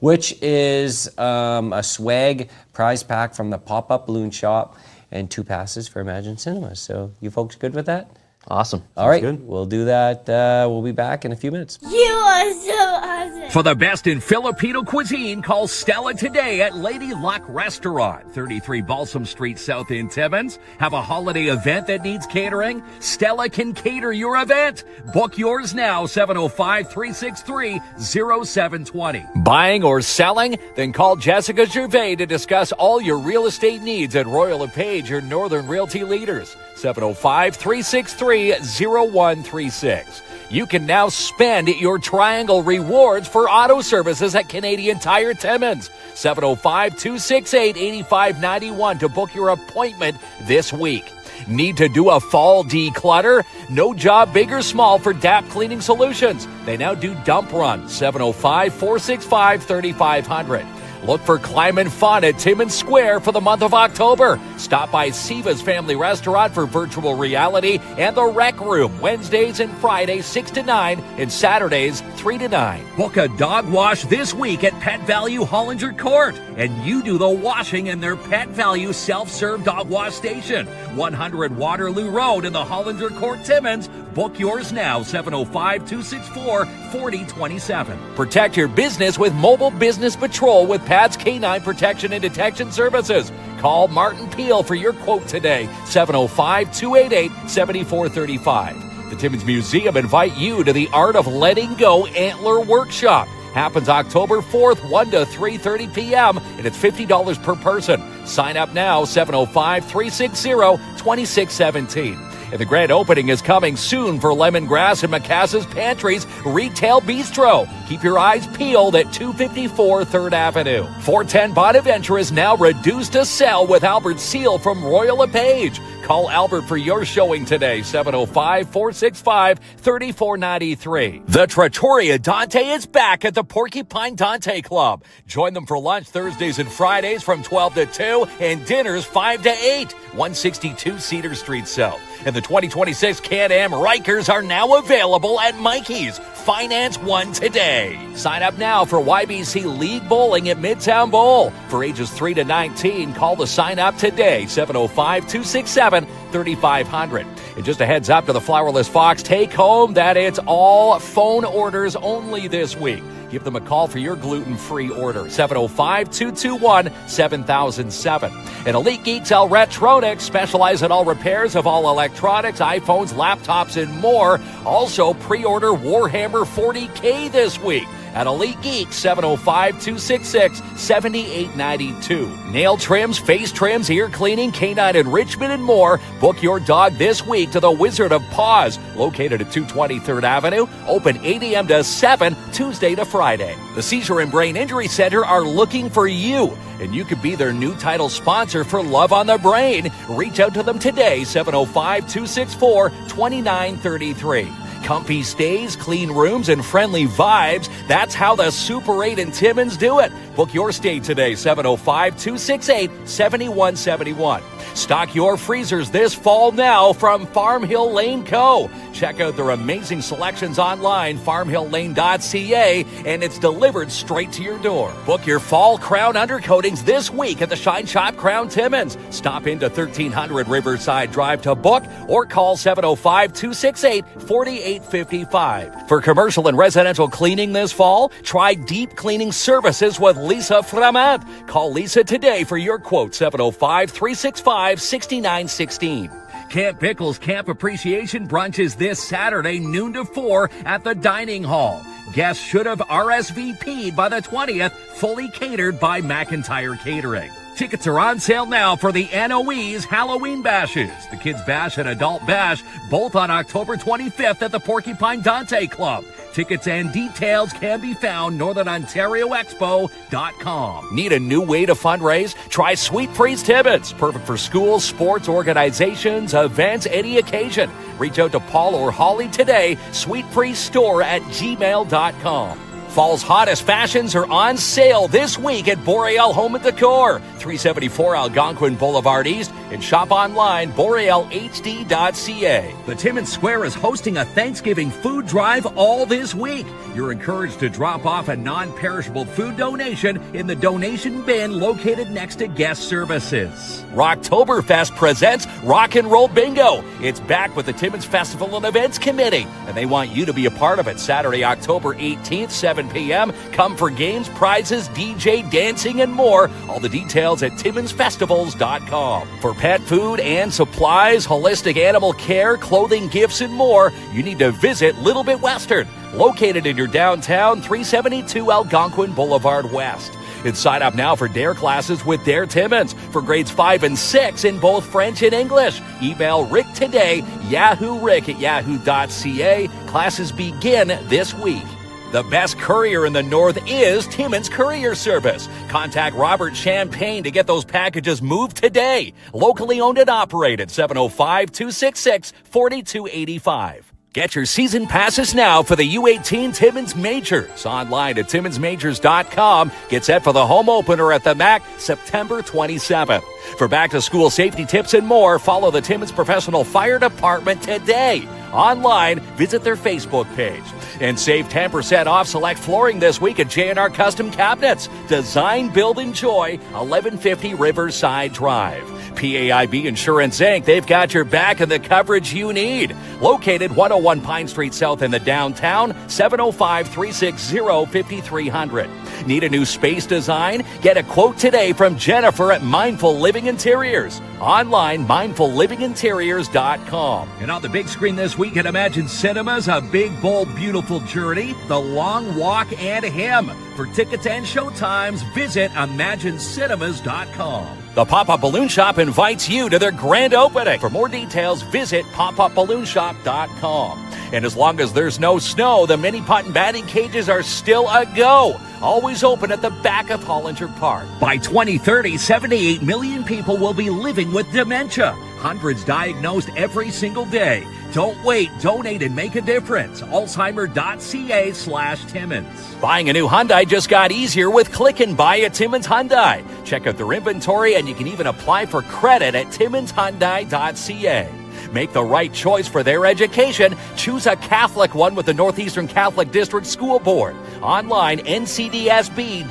which is a swag prize pack from the Pop-Up Balloon Shop and 2 passes for Imagine Cinemas. So you folks good with that? Awesome. All right, good. We'll do that. We'll be back in a few minutes. You are so awesome. For the best in Filipino cuisine, call Stella today at Lady Luck Restaurant, 33 Balsam Street South in Timmins. Have a holiday event that needs catering? Stella can cater your event. Book yours now, 705-363-0720. Buying or selling? Then call Jessica Gervais to discuss all your real estate needs at Royal LePage, your Northern Realty leaders. 705-363-0136. You can now spend your Triangle Rewards for auto services at Canadian Tire Timmins. 705-268-8591 to book your appointment this week. Need to do a fall declutter? No job big or small for DAP Cleaning Solutions. They now do dump runs. 705-465-3500. Look for Climate Fun at Timmins Square for the month of October. Stop by Siva's Family Restaurant for virtual reality and the Rec Room Wednesdays and Fridays 6 to 9 and Saturdays 3 to 9. Book a dog wash this week at Pet Value Hollinger Court, and you do the washing in their Pet Value self-serve dog wash station, 100 Waterloo Road in the Hollinger Court, Timmins. Book yours now, 705-264-4027. Protect your business with Mobile Business Patrol with PADS Canine Protection and Detection Services. Call Martin Peel for your quote today, 705-288-7435. The Timmins Museum invite you to the Art of Letting Go Antler Workshop. Happens October 4th, 1 to 3:30 p.m., and it's $50 per person. Sign up now, 705-360-2617. And the grand opening is coming soon for Lemongrass and Macassa's Pantry's Retail Bistro. Keep your eyes peeled at 254 3rd Avenue. 410 Bonaventure is now reduced to sell with Albert Seal from Royal LePage. Call Albert for your showing today, 705-465-3493. The Trattoria Dante is back at the Porcupine Dante Club. Join them for lunch Thursdays and Fridays from 12 to 2 and dinners 5 to 8, 162 Cedar Street South. And the 2026 Can-Am Rikers are now available at Mikey's. Finance one today. Sign up now for YBC League Bowling at Midtown Bowl. For ages 3 to 19, call the sign up today, 705-267 707-3500. And just a heads up to the Flowerless Fox take home that it's all phone orders only this week. Give them a call for your gluten-free order, 705-221-7007. And Elite Geeks Electronics specialize in all repairs of all electronics, iPhones, laptops, and more. Also, pre-order Warhammer 40K this week at Elite Geeks, 705-266-7892. Nail trims, face trims, ear cleaning, canine enrichment, and more. Book your dog this week to the Wizard of Paws, located at 220 3rd Avenue, open 8 a.m. to 7, Tuesday to Friday. The Seizure and Brain Injury Center are looking for you, and you could be their new title sponsor for Love on the Brain. Reach out to them today, 705-264-2933. Comfy stays, clean rooms, and friendly vibes. That's how the Super 8 in Timmins do it. Book your stay today, 705-268-7171. Stock your freezers this fall now from Farm Hill Lane Co. Check out their amazing selections online, farmhilllane.ca, and it's delivered straight to your door. Book your fall crown undercoatings this week at the Shine Shop Crown Timmins. Stop into 1300 Riverside Drive to book or call 705-268-4855. For commercial and residential cleaning this fall, try deep cleaning services with Lisa Framant. Call Lisa today for your quote, 705-365-6916. Camp Pickles Camp Appreciation Brunch is this Saturday, noon to 4 at the Dining Hall. Guests should have RSVP'd by the 20th, fully catered by McIntyre Catering. Tickets are on sale now for the NOE's Halloween Bashes. The Kids Bash and Adult Bash, both on October 25th at the Porcupine Dante Club. Tickets and details can be found NorthernOntarioExpo.com. Need a new way to fundraise? Try Sweet Freeze Timmins. Perfect for schools, sports, organizations, events, any occasion. Reach out to Paul or Holly today. sweetfreezestore@gmail.com. Fall's hottest fashions are on sale this week at Boreal Home and Decor, 374 Algonquin Boulevard East, and shop online, borealhd.ca. The Timmins Square is hosting a Thanksgiving food drive all this week. You're encouraged to drop off a non-perishable food donation in the donation bin located next to guest services. Rocktoberfest presents Rock and Roll Bingo. It's back with the Timmins Festival and Events Committee, and they want you to be a part of it. Saturday, October 18th, 7 p.m. Come for games, prizes, DJ, dancing, and more. All the details at TimminsFestivals.com. For pet food and supplies, holistic animal care, clothing, gifts, and more, you need to visit Little Bit Western, located in your downtown 372 Algonquin Boulevard West. And sign up now for DARE classes with DARE Timmins for grades 5 and 6 in both French and English. Email Rick today, yahoorick@yahoo.ca. Classes begin this week. The best courier in the North is Timmins Courier Service. Contact Robert Champagne to get those packages moved today. Locally owned and operated, 705-266-4285. Get your season passes now for the U18 Timmins Majors. Online at TimminsMajors.com. Get set for the home opener at the MAC September 27th. For back-to-school safety tips and more, follow the Timmins Professional Fire Department today. Online, visit their Facebook page. And save 10% off select flooring this week at J&R Custom Cabinets. Design, build, enjoy, 1150 Riverside Drive. PAIB Insurance Inc., they've got your back and the coverage you need. Located 101 Pine Street South in the downtown, 705-360-5300. Need a new space design? Get a quote today from Jennifer at Mindful Living Interiors. Online, mindfullivinginteriors.com. And on the big screen this week at Imagine Cinemas, a big, bold, beautiful journey, The Long Walk and Him. For tickets and showtimes, visit imaginecinemas.com. The Pop-Up Balloon Shop invites you to their grand opening. For more details, visit popupballoonshop.com. And as long as there's no snow, the mini putt and batting cages are still a go. Always open at the back of Hollinger Park. By 2030, 78 million people will be living with dementia. Hundreds diagnosed every single day. Don't wait, donate, and make a difference. Alzheimer.ca/Timmins. Buying a new Hyundai just got easier with Click and Buy at Timmins Hyundai. Check out their inventory, and you can even apply for credit at TimminsHyundai.ca. Make the right choice for their education. Choose a Catholic one with the Northeastern Catholic District School Board. Online, ncdsb.on.ca.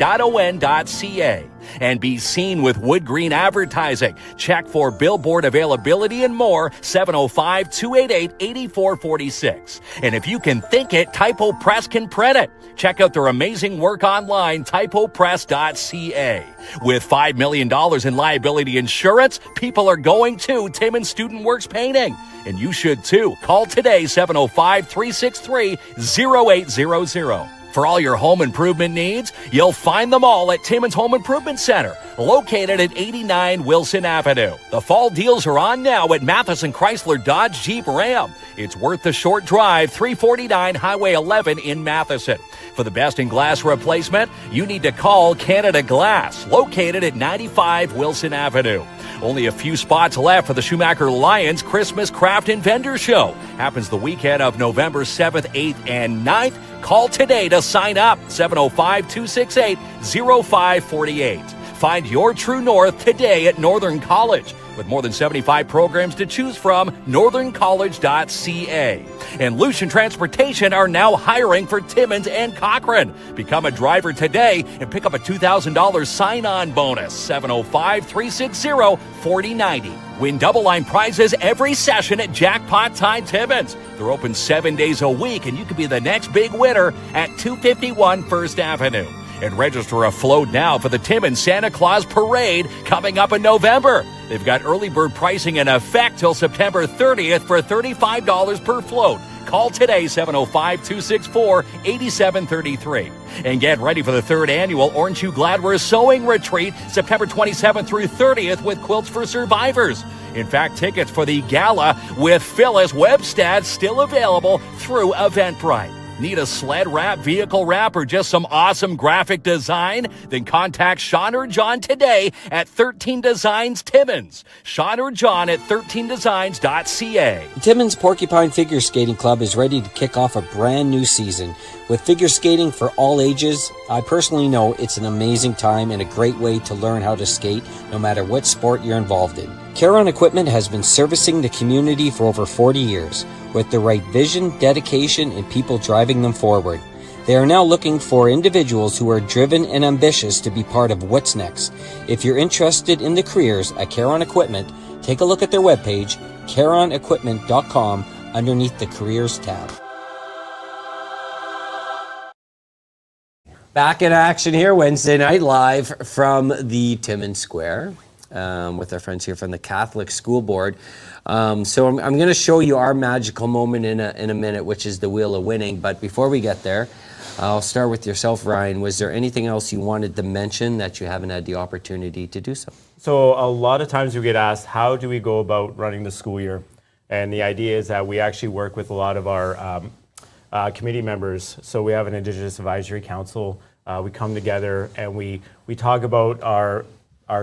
and be seen with Wood Green advertising. Check for billboard availability and more, 705-288-8446. And if you can think it, Typo Press can print it. Check out their amazing work online, typopress.ca. With $5 million in liability insurance, people are going to Timmins Student Works Painting. And you should too. Call today, 705-363-0800. For all your home improvement needs, you'll find them all at Timmins Home Improvement Center, located at 89 Wilson Avenue. The fall deals are on now at Matheson Chrysler Dodge Jeep Ram. It's worth the short drive, 349 Highway 11 in Matheson. For the best in glass replacement, you need to call Canada Glass, located at 95 Wilson Avenue. Only a few spots left for the Schumacher Lions Christmas Craft and Vendor Show. Happens the weekend of November 7th, 8th, and 9th. Call today to sign up, 705-268-0548. Find your true north today at Northern College. With more than 75 programs to choose from, northerncollege.ca. And Lucian Transportation are now hiring for Timmins and Cochrane. Become a driver today and pick up a $2,000 sign-on bonus, 705-360-4090. Win double-line prizes every session at Jackpot Time Timmins. They're open 7 days a week, and you could be the next big winner at 251 First Avenue. And register a float now for the Timmins Santa Claus Parade coming up in November. They've got early bird pricing in effect till September 30th for $35 per float. Call today, 705-264-8733. And get ready for the 3rd annual Orange You Glad We're Sewing Retreat, September 27th through 30th with Quilts for Survivors. In fact, tickets for the gala with Phyllis Webstad still available through Eventbrite. Need a sled wrap, vehicle wrap, or just some awesome graphic design? Then contact Sean or John today at 13 Designs Timmins. Sean or John at 13designs.ca. The Timmins Porcupine Figure Skating Club is ready to kick off a brand new season. With figure skating for all ages, I personally know it's an amazing time and a great way to learn how to skate no matter what sport you're involved in. Caron Equipment has been servicing the community for over 40 years. With the right vision, dedication, and people driving them forward. They are now looking for individuals who are driven and ambitious to be part of what's next. If you're interested in the careers at Caron Equipment, take a look at their webpage, caronequipment.com, underneath the Careers tab. Back in action here Wednesday night, live from the Timmins Square. With our friends here from the Catholic School Board. So I'm going to show you our magical moment in a minute, which is the Wheel of Winning. But before we get there, I'll start with yourself, Ryan. Was there anything else you wanted to mention that you haven't had the opportunity to do so? So a lot of times we get asked, how do we go about running the school year? And the idea is that we actually work with a lot of our committee members. So we have an Indigenous Advisory Council. We come together and we talk about our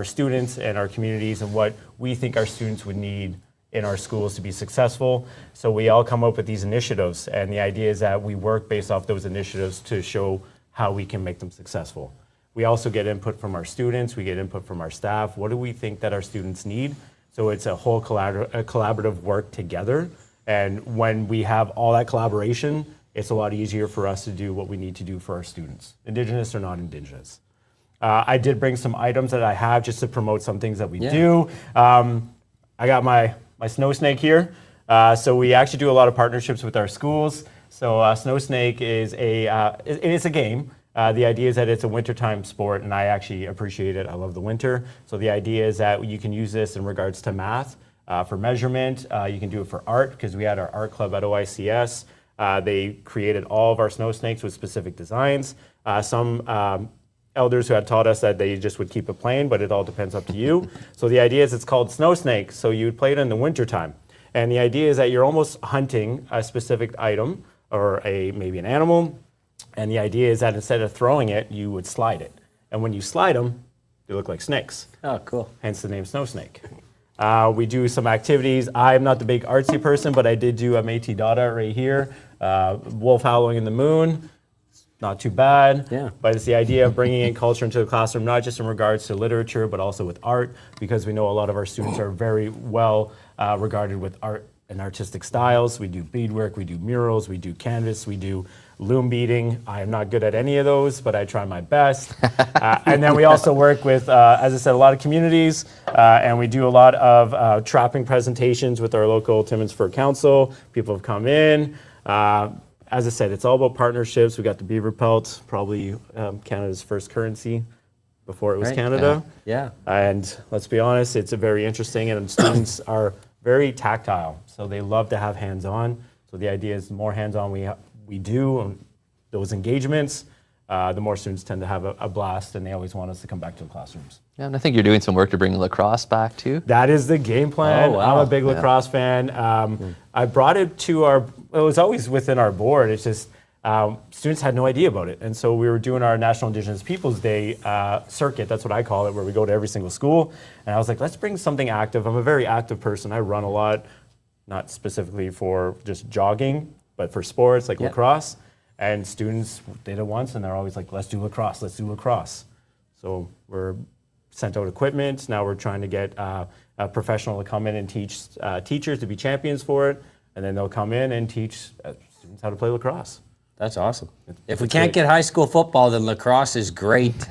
students and our communities and what we think our students would need in our schools to be successful. So we all come up with these initiatives, and the idea is that we work based off those initiatives to show how we can make them successful. We also get input from our students, we get input from our staff. What do we think that our students need? So it's a whole collaborative work together, and when we have all that collaboration, it's a lot easier for us to do what we need to do for our students, Indigenous or not Indigenous. I did bring some items that I have just to promote some things that we do. I got my snow snake here. So we actually do a lot of partnerships with our schools. So snow snake is it's a game. The idea is that it's a wintertime sport, and I actually appreciate it. I love the winter. So the idea is that you can use this in regards to math, for measurement. You can do it for art, because we had our art club at OICS. They created all of our snow snakes with specific designs. Some elders who had taught us that they just would keep it plain, but it all depends up to you. So the idea is it's called snow snake, so you would play it in the wintertime. And the idea is that you're almost hunting a specific item or maybe an animal, and the idea is that instead of throwing it, you would slide it. And when you slide them, they look like snakes. Oh, cool. Hence the name snow snake. We do some activities. I'm not the big artsy person, but I did do a Métis Dada right here. Wolf howling in the moon. Not too bad, but it's the idea of bringing in culture into the classroom, not just in regards to literature, but also with art, because we know a lot of our students are very well regarded with art and artistic styles. We do beadwork, we do murals, we do canvas, we do loom beating. I am not good at any of those, but I try my best. And then we also work with, as I said, a lot of communities, and we do a lot of trapping presentations with our local Timmins Fur Council. People have come in. As I said, it's all about partnerships. We got the beaver pelt, probably Canada's first currency before it was Right, Canada. yeah. And let's be honest, it's a very interesting, and students are very tactile, so they love to have hands-on. So the idea is the more hands-on we do on those engagements, the more students tend to have a blast, and they always want us to come back to the classrooms. Yeah, and I think you're doing some work to bring lacrosse back too. That is the game plan. Oh, wow. I'm a big lacrosse fan. I brought it to it was always within our board. It's just students had no idea about it. And so we were doing our National Indigenous Peoples Day circuit, that's what I call it, where we go to every single school. And I was like, let's bring something active. I'm a very active person. I run a lot, not specifically for just jogging, but for sports like lacrosse. And students did it once, and they're always like, let's do lacrosse, let's do lacrosse. So we're sent out equipment. Now we're trying to get a professional to come in and teach teachers to be champions for it, and then they'll come in and teach students how to play lacrosse. That's awesome. If we can't get high school football, then lacrosse is great.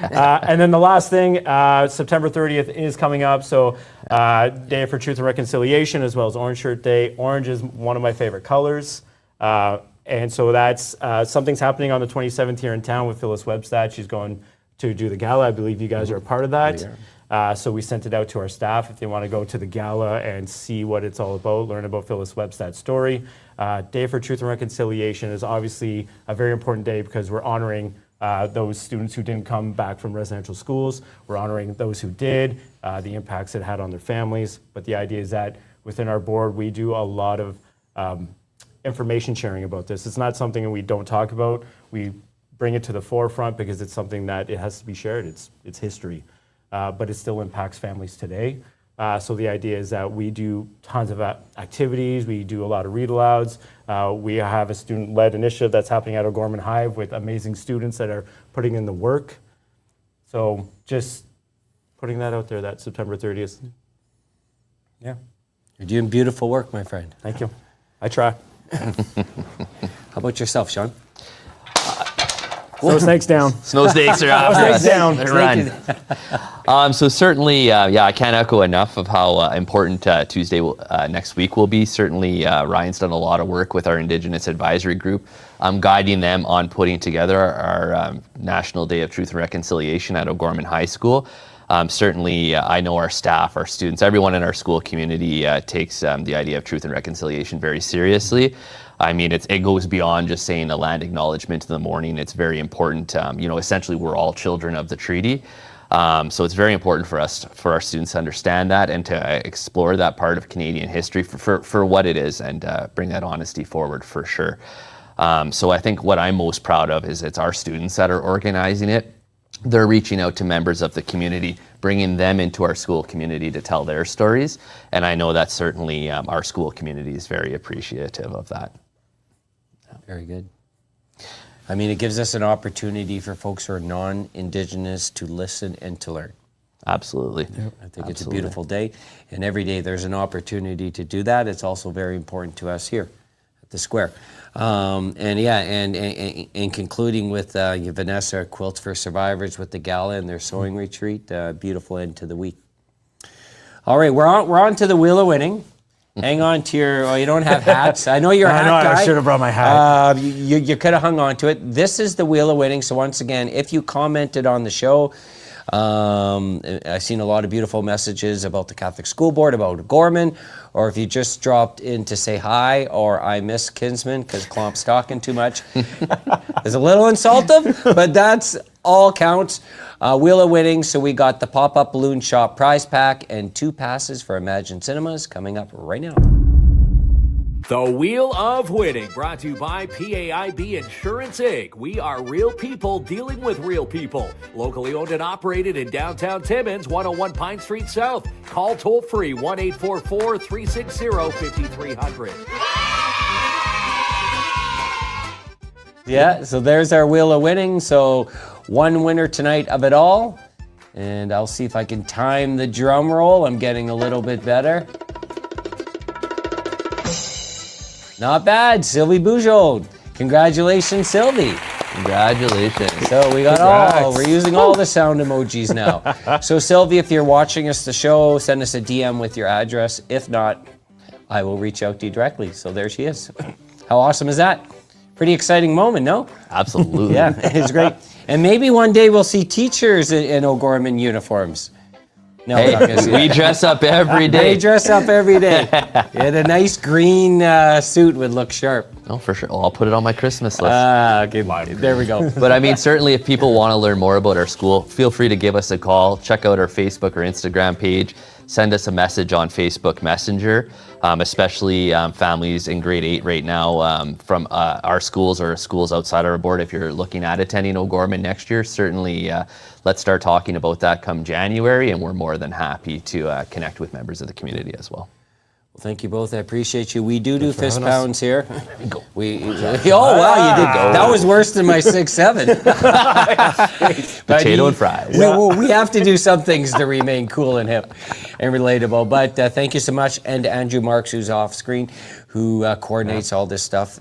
And then the last thing, September 30th is coming up. So Day for Truth and Reconciliation, as well as Orange Shirt Day. Orange is one of my favorite colors. And so that's something's happening on the 27th here in town with Phyllis Webstad. She's going to do the gala. I believe you guys are a part of that. So we sent it out to our staff if they want to go to the gala and see what it's all about, learn about Phyllis Webstad's story. Day for Truth and Reconciliation is obviously a very important day because we're honoring those students who didn't come back from residential schools. We're honoring those who did, the impacts it had on their families. But the idea is that within our board, we do a lot of information sharing about this. It's not something that we don't talk about. We bring it to the forefront because it's something that it has to be shared. It's history, but it still impacts families today. So the idea is that we do tons of activities. We do a lot of read-alouds. We have a student-led initiative that's happening at O'Gorman Hive with amazing students that are putting in the work. So just putting that out there, that September 30th. Yeah. You're doing beautiful work, my friend. Thank you. I try. How about yourself, Sean? Snow snakes down. Snow snakes are out. Snakes down. Run. So certainly, I can't echo enough of how important Tuesday next week will be. Certainly, Ryan's done a lot of work with our Indigenous Advisory Group, guiding them on putting together our National Day of Truth and Reconciliation at O'Gorman High School. Certainly, I know our staff, our students, everyone in our school community takes the idea of truth and reconciliation very seriously. I mean, it goes beyond just saying a land acknowledgement in the morning. It's very important. Essentially, we're all children of the treaty. So it's very important for our students to understand that and to explore that part of Canadian history for what it is and bring that honesty forward for sure. So I think what I'm most proud of is it's our students that are organizing it. They're reaching out to members of the community, bringing them into our school community to tell their stories. And I know that certainly our school community is very appreciative of that. Very good. I mean, it gives us an opportunity for folks who are non-Indigenous to listen and to learn. Absolutely. I think it's a beautiful day. And every day there's an opportunity to do that. It's also very important to us here at the Square. And concluding with Vanessa, Quilts for Survivors with the gala and their sewing retreat. Beautiful end to the week. All right, we're on to the Wheel of Winning. Hang on to you don't have hats. I know you're a hat guy. I should have brought my hat. You could have hung on to it. This is the Wheel of Winning. So once again, if you commented on the show, I've seen a lot of beautiful messages about the Catholic School Board, about Gorman, or if you just dropped in to say hi, or I miss Kinsman because KLOMP's talking too much. It's a little insultive, but that's all counts. Wheel of Winning, so we got the pop-up balloon shop prize pack and 2 passes for Imagine Cinemas coming up right now. The Wheel of Winning, brought to you by PAIB Insurance Inc. We are real people dealing with real people. Locally owned and operated in downtown Timmins, 101 Pine Street South. Call toll-free 1-844-360-5300. Yeah, so there's our Wheel of Winning. So one winner tonight of it all. And I'll see if I can time the drum roll. I'm getting a little bit better. Not bad, Sylvie Bujold. Congratulations, Sylvie. Congratulations. So we got we're using all the sound emojis now. So Sylvie, if you're watching us the show, send us a DM with your address. If not, I will reach out to you directly. So there she is. How awesome is that? Pretty exciting moment, no? Absolutely. Yeah, it's great. And maybe one day we'll see teachers in O'Gorman uniforms. No, we're not gonna see We that. dress up every They day. dress up every day. And a nice green suit would look sharp. Oh, for sure. Well, I'll put it on my Christmas list. Okay, there we go. But I mean, certainly if people want to learn more about our school, feel free to give us a call, check out our Facebook or Instagram page, send us a message on Facebook Messenger, especially families in grade 8 right now from our schools or schools outside our board. If you're looking at attending O'Gorman next year, certainly let's start talking about that come January, and we're more than happy to connect with members of the community as well. Well, thank you both. I appreciate you. We do fist pounds here. Oh, wow, you did. That was worse than my 6'7". Potato and fries. We have to do some things to remain cool and hip and relatable. But thank you so much. And Andrew Marks, who's off screen, who coordinates all this stuff.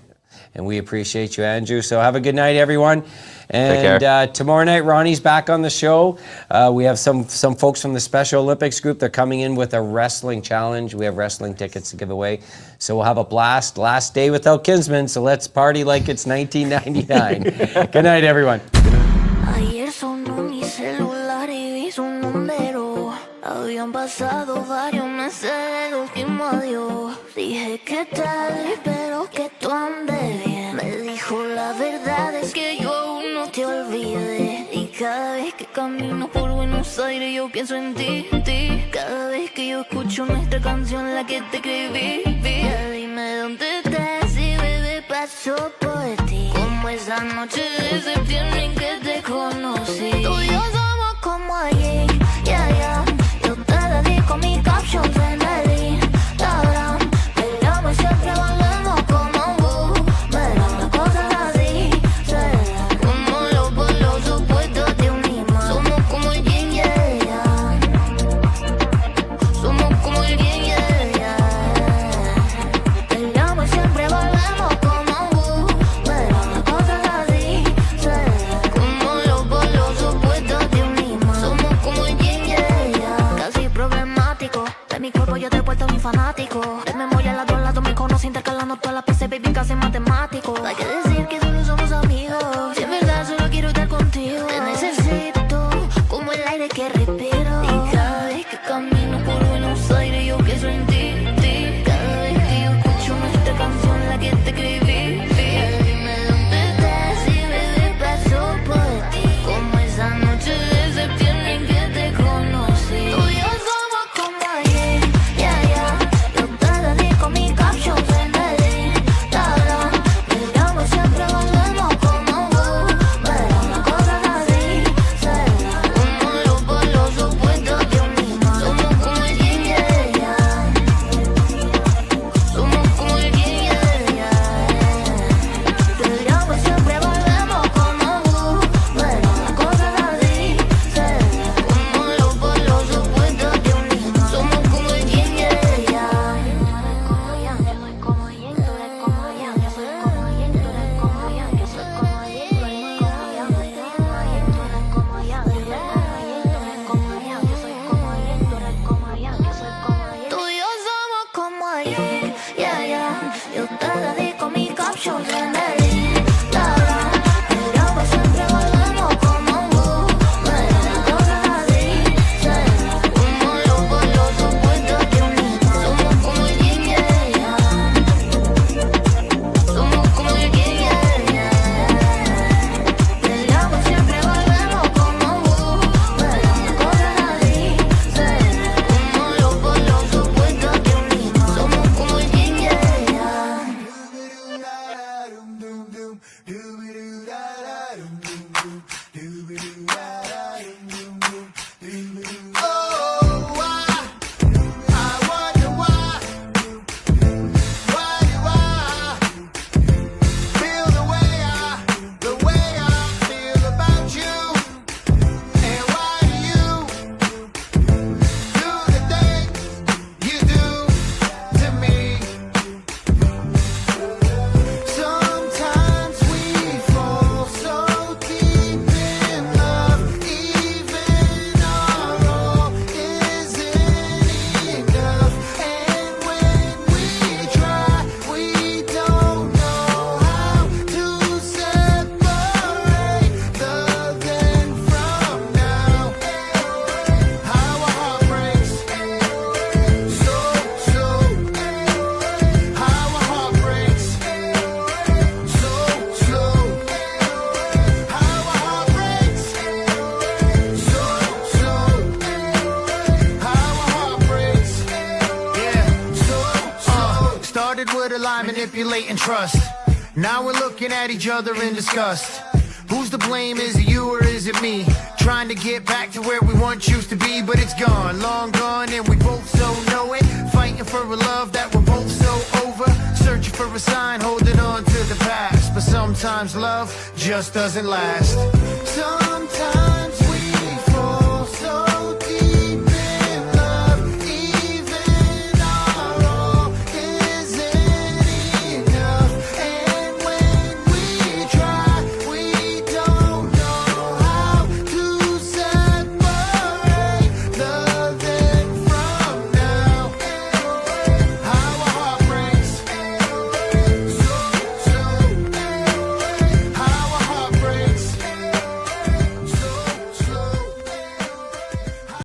And we appreciate you, Andrew. So have a good night, everyone. And tomorrow night, Ronnie's back on the show. We have some folks from the Special Olympics group. They're coming in with a wrestling challenge. We have wrestling tickets to give away. So we'll have a blast. Last day without Kinsman. So let's party like it's 1999. Good night, everyone. Ayer sonó mi celular y vi su número. Habían pasado varios meses del último adiós. Dije qué tal, espero que tú andes bien. Me dijo la verdad es que yo aún no te olvidé. Y cada vez que camino por Buenos Aires yo pienso en ti. Cada vez que yo escucho nuestra canción, la que te escribí. Ya dime dónde estás y bebé paso por ti. Como esa noche de septiembre en que te conocí. Tú y yo somos como ayer, yeah. Yo te dedico mis captions en el Instagram. Peleamos y siempre volvemos como un boomerang. Las cosas así serán como los polos opuestos de un imán. Somos como el yin y el yang. Somos como el yin y el yang. Peleamos y siempre volvemos como un boomerang. Las cosas así serán como los polos opuestos de un imán. Somos como el yin y el yang. Casi problemático. De mi cuerpo yo te he puesto mi fanático. De memoria las dos lados me conoce intercalando todas las piezas, baby, casi matemático. Hay que decir que solo somos amigos. Si en verdad solo quiero estar contigo. Te necesito como el aire que respiro. Y cada vez que camino por Buenos Aires yo pienso en ti. Cada vez que yo escucho nuestra canción, la que te escribí. Dime dónde estás y bebé paso por ti. Como esa noche de septiembre en que te conocí. Tú y yo somos como ayer, yeah. Yo te dedico mis captions en el Instagram. Peleamos siempre lie, manipulate, and trust. Now we're looking at each other in disgust. Who's to blame? Is it you or is it me? Trying to get back to where we once used to be, but it's gone, long gone, and we both so know it. Fighting for a love that we're both so over. Searching for a sign, holding on to the past. But sometimes love just doesn't last. Sometimes